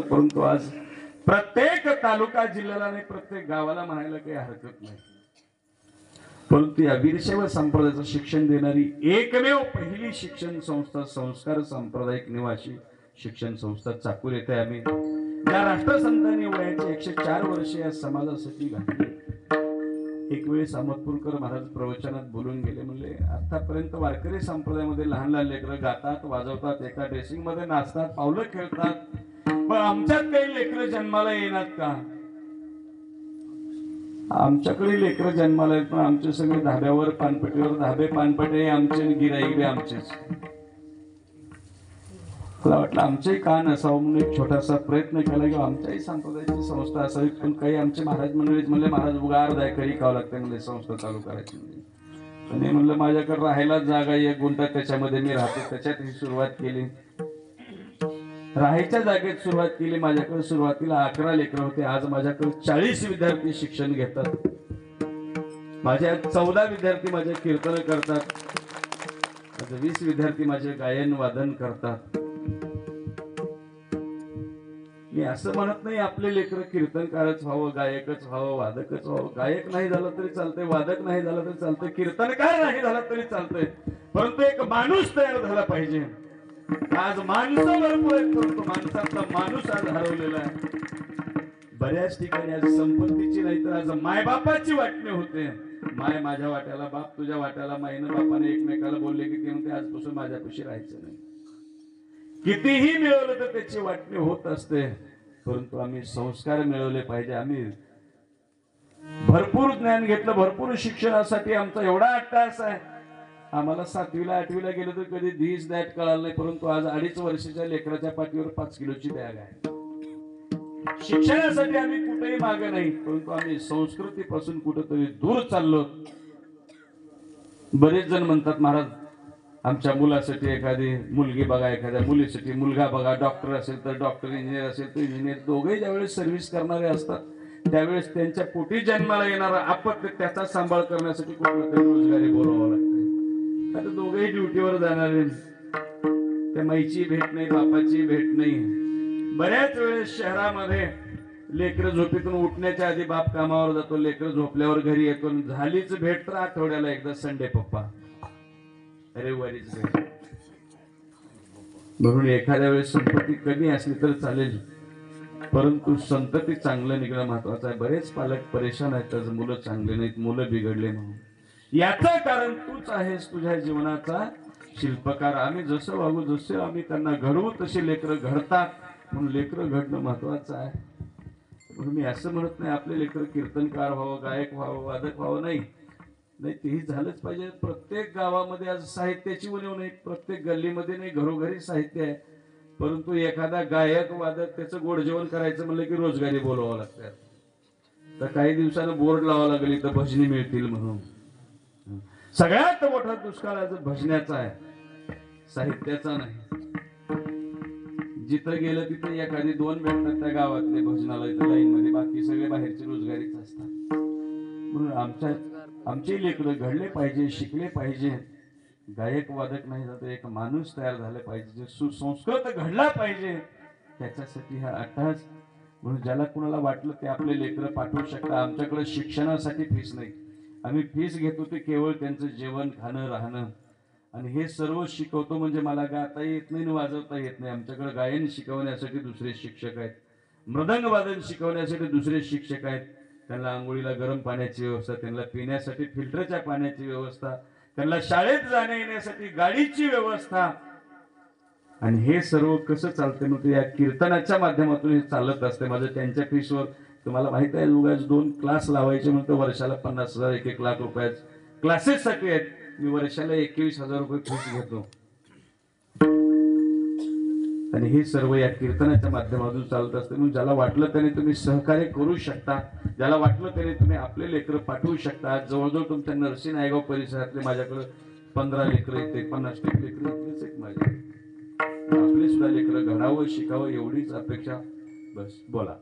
परंतु आज प्रत्येक तालुका जिल्ह्याला आणि प्रत्येक गावाला म्हणायला काही हरकत नाही, परंतु या वीरशैव संप्रदायाचं शिक्षण देणारी एकमेव पहिली शिक्षण संस्था संस्कार सांप्रदायिक निवासी शिक्षण संस्था चाकूर येथे आम्ही या राष्ट्रसंतांनी वयाचे 104 वर्षे या समाजासाठी घातली। एक वेळेस अहमदपूरकर महाराज प्रवचनात बोलून गेले, म्हणले आतापर्यंत वारकरी संप्रदायामध्ये लहान लहान लेकरं गातात वाजवतात, एका ड्रेसिंग मध्ये नाचतात, पावलं खेळतात, पण आमच्यात काही लेकरं जन्माला येणार का? आमच्याकडे लेकरं जन्माला येत, पण आमचे सगळे धाब्यावर पानपट्टीवर धाबे पानपट्टे आमचे, गिराईक बी आमचेच। मला वाटलं आमचंही कान असावं म्हणून एक छोटासा प्रयत्न केला की आमच्याही संप्रदायाची संस्था असावी, पण काही आमचे महाराज मंडळीच म्हणले महाराज उगार दायकरी खावं लागते म्हणजे संस्था चालू करायची म्हणजे। आणि म्हणलं माझ्याकडे राहायला जागा एक गुंठा त्याच्यामध्ये मी राहतो, त्याच्यात ही सुरुवात केली, राहायच्या जागेत सुरुवात केली। माझ्याकडे सुरुवातीला 11 लेकरं होते, आज माझ्याकडे 40 विद्यार्थी शिक्षण घेतात, माझ्या 14 विद्यार्थी माझे कीर्तन करतात, माझे 20 विद्यार्थी माझे गायन वादन करतात। मी असं म्हणत नाही आपले लेकरं कीर्तनकारच व्हावं, गायकच व्हावं, वादकच व्हावं। गायक नाही झालं तरी चालतंय, वादक नाही झालं तरी चालतंय, कीर्तनकार नाही झाला तरी चालतंय, परंतु एक माणूस तयार झाला पाहिजे। आज माणसं भरपूर आहेत, परंतु माणसातला माणूस आज हरवलेला आहे। बऱ्याच ठिकाणी आज संपत्तीची नाही तर आज मायबापाची वाटणी होते, माय माझ्या वाट्याला, बाप तुझ्या वाट्याला। माईनं बापाने एकमेकाला बोलले की ते म्हणते आजपासून माझ्यापाशी राहायचं नाही। कितीही मिळवलं तर त्याची वाटणी होत असते, परंतु आम्ही संस्कार मिळवले पाहिजे। आम्ही भरपूर ज्ञान घेतलं, भरपूर शिक्षणासाठी आमचा एवढा अट्टास आहे, आम्हाला 7वीला 8वीला गेलो तर कधी धीस दॅट कळालं नाही, परंतु आज 2.5 वर्षाच्या लेकराच्या पाठीवर 5 किलोची बॅग आहे। शिक्षणासाठी आम्ही कुठेही मागे नाही, परंतु आम्ही संस्कृतीपासून कुठेतरी दूर चाललो। बरेच जण म्हणतात महाराज आमच्या मुलासाठी एखादी मुलगी बघा, एखाद्या मुलीसाठी मुलगा बघा, डॉक्टर असेल तर डॉक्टर, इंजिनियर असेल तर इंजिनियर। दोघेही ज्यावेळेस सर्व्हिस करणारे असतात त्यावेळेस त्यांच्या पोटी जन्माला येणारा अपत्य त्याचा सांभाळ करण्यासाठी कुठला तरी रोजगारी बोलावं लागते। आता दोघेही ड्युटीवर जाणारे, त्या माईची भेट नाही, बापाची भेट नाही। बऱ्याच वेळेस शहरामध्ये लेकरं झोपेतून उठण्याच्या आधी बाप कामावर जातो, लेकरं झोपल्यावर घरी येतो, झालीच भेट तर आठवड्याला एकदा संडे पप्पा रविवारीच भेट। म्हणून एखाद्या वेळेस संपत्ती कमी असली तर चालेल, परंतु संतती चांगलं निघणं महत्वाचं आहे। बरेच पालक परेशान आहेत, त्याचं मुलं चांगले नाहीत, मुलं बिघडले म्हणून। याचं कारण तूच आहेस, तुझ्या जीवनाचा शिल्पकार। आम्ही जसं वागू, जसे आम्ही त्यांना घडवू तसे लेकरं घडतात, म्हणून लेकरं घडणं महत्वाचं आहे। म्हणून मी असं म्हणत नाही आपले लेकरं कीर्तनकार व्हावं, गायक व्हावं, वादक व्हावं, नाही नाही, तेही झालंच पाहिजे। प्रत्येक गावामध्ये आज साहित्याची उणीव नाही, प्रत्येक गल्लीमध्ये नाही, घरोघरी साहित्य आहे, परंतु एखादा गायक वादक त्याचं गोड जेवण करायचं म्हणलं की रोजगारी बोलवावं लागतं। तर काही दिवसानं बोर्ड लावावं लागेल तर भजनी मिळतील म्हणून। सगळ्यात मोठा दुष्काळ आज भजण्याचा आहे, साहित्याचा नाही। जिथं गेलं तिथं एखादी 2 भेटतात त्या गावातले भजनाला इथं लाईन मध्ये, बाकी सगळे बाहेरचे रोजगारीच असतात। म्हणून आमचे लेकरं घडले पाहिजे, शिकले पाहिजे, गायक वादक नाही तर एक माणूस तयार झाला पाहिजे, सुसंस्कृत घडला पाहिजे, त्याच्यासाठी हा अट्टहास। म्हणून ज्याला कुणाला वाटलं ते आपले लेकरं पाठवू शकता। आमच्याकडे शिक्षणासाठी फीस नाही, आम्ही फीस घेतो ते केवळ त्यांचं जेवण खाणं राहणं, आणि हे सर्व शिकवतो। म्हणजे मला गाता येत नाही, वाजवता येत नाही, आमच्याकडे गायन शिकवण्यासाठी दुसरे शिक्षक आहेत, मृदंग वादन शिकवण्यासाठी दुसरे शिक्षक आहेत, त्यांना आंघोळीला गरम पाण्याची व्यवस्था, त्यांना पिण्यासाठी फिल्टरच्या पाण्याची व्यवस्था, त्यांना शाळेत जाण्या येण्यासाठी गाडीची व्यवस्था। आणि हे सर्व कसं चालते मग या कीर्तनाच्या माध्यमातून हे चालत असते। माझं त्यांच्या फीसवर तुम्हाला माहित आहे, उगाच 2 क्लास लावायचे म्हणतो वर्षाला 50,000 1 लाख रुपये क्लासेससाठी आहेत। मी वर्षाला 21,000 रुपये फीस घेतो, आणि हे सर्व या कीर्तनाच्या माध्यमातून चालत असते। म्हणून ज्याला वाटलं त्याने तुम्ही सहकार्य करू शकता, ज्याला वाटलं त्याने तुम्ही आपले लेकरं पाठवू शकता। जवळजवळ तुमच्या नरसी नायगाव परिसरातले माझ्याकडे 15 लेकरं येते, 50 लेकरं इथलेच आहेत माझ्या। आपले सुद्धा लेकरं घडावं, शिकावं एवढीच अपेक्षा, बस बोला।